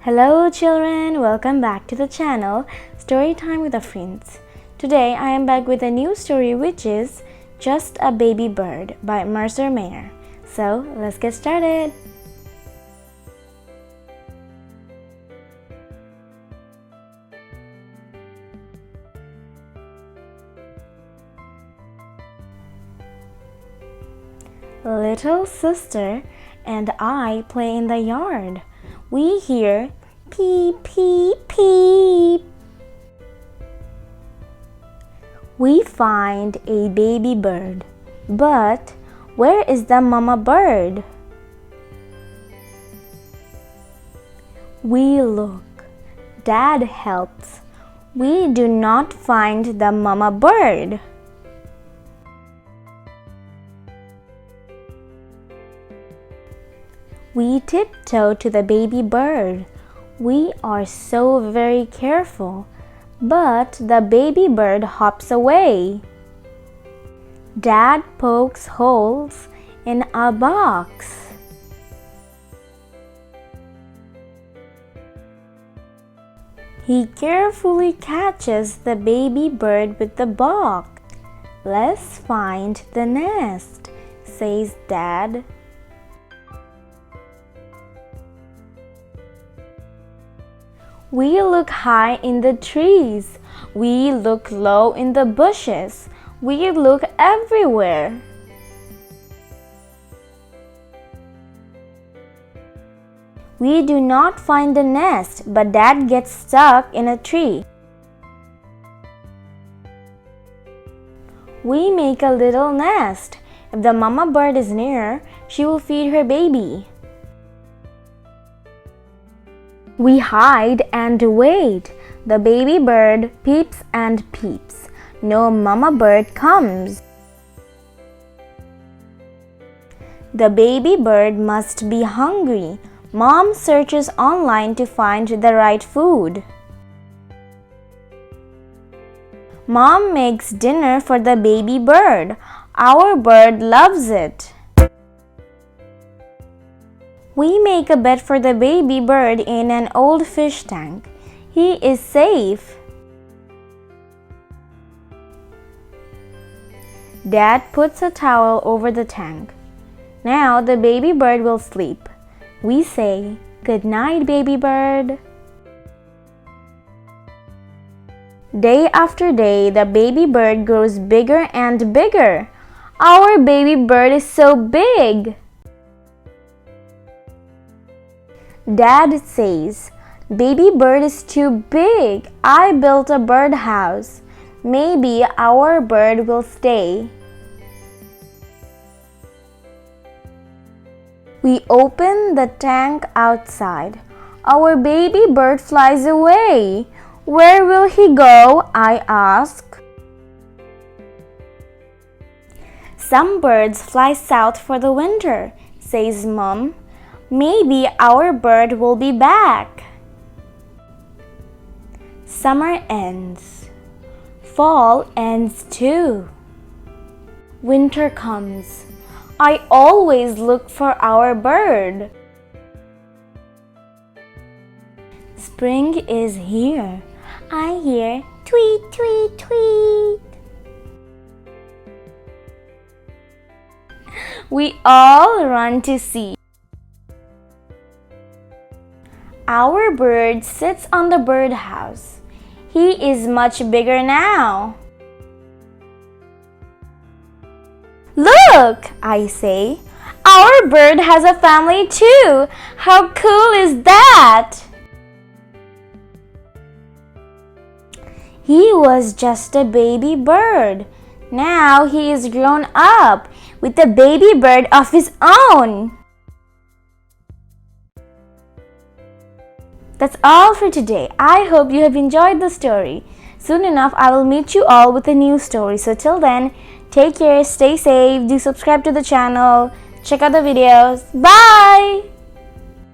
Hello children, welcome back to the channel Story Time with the Friends. Today I am back with a new story which is Just a Baby Bird by LamisaR. So let's get started. Little sister and I play in the yard. We hear peep, peep, peep. We find a baby bird, but where is the mama bird? We look. Dad helps. We do not find the mama bird. We tiptoe to the baby bird. We are so very careful, but the baby bird hops away. Dad pokes holes in a box. He carefully catches the baby bird with the box. Let's find the nest, says Dad. We look high in the trees. We look low in the bushes. We look everywhere. We do not find the nest, but Dad gets stuck in a tree. We make a little nest. If the mama bird is near, she will feed her baby. We hide and wait. The baby bird peeps and peeps. No mama bird comes. The baby bird must be hungry. Mom searches online to find the right food. Mom makes dinner for the baby bird. Our bird loves it. We make a bed for the baby bird in an old fish tank. He is safe. Dad puts a towel over the tank. Now the baby bird will sleep. We say, "Good night, baby bird." Day after day, the baby bird grows bigger and bigger. Our baby bird is so big. Dad says, "Baby bird is too big. I built a birdhouse. Maybe our bird will stay." We open the tank outside. Our baby bird flies away. Where will he go? I ask. Some birds fly south for the winter, says Mom. Maybe our bird will be back. Summer ends. Fall ends too. Winter comes. I always look for our bird. Spring is here. I hear tweet, tweet, tweet. We all run to see. Our bird sits on the birdhouse. He is much bigger now. Look, I say, our bird has a family too. How cool is that? He was just a baby bird. Now he is grown up with a baby bird of his own. That's all for today. I hope you have enjoyed the story. Soon enough, I will meet you all with a new story. So till then, take care, stay safe, do subscribe to the channel, check out the videos. Bye!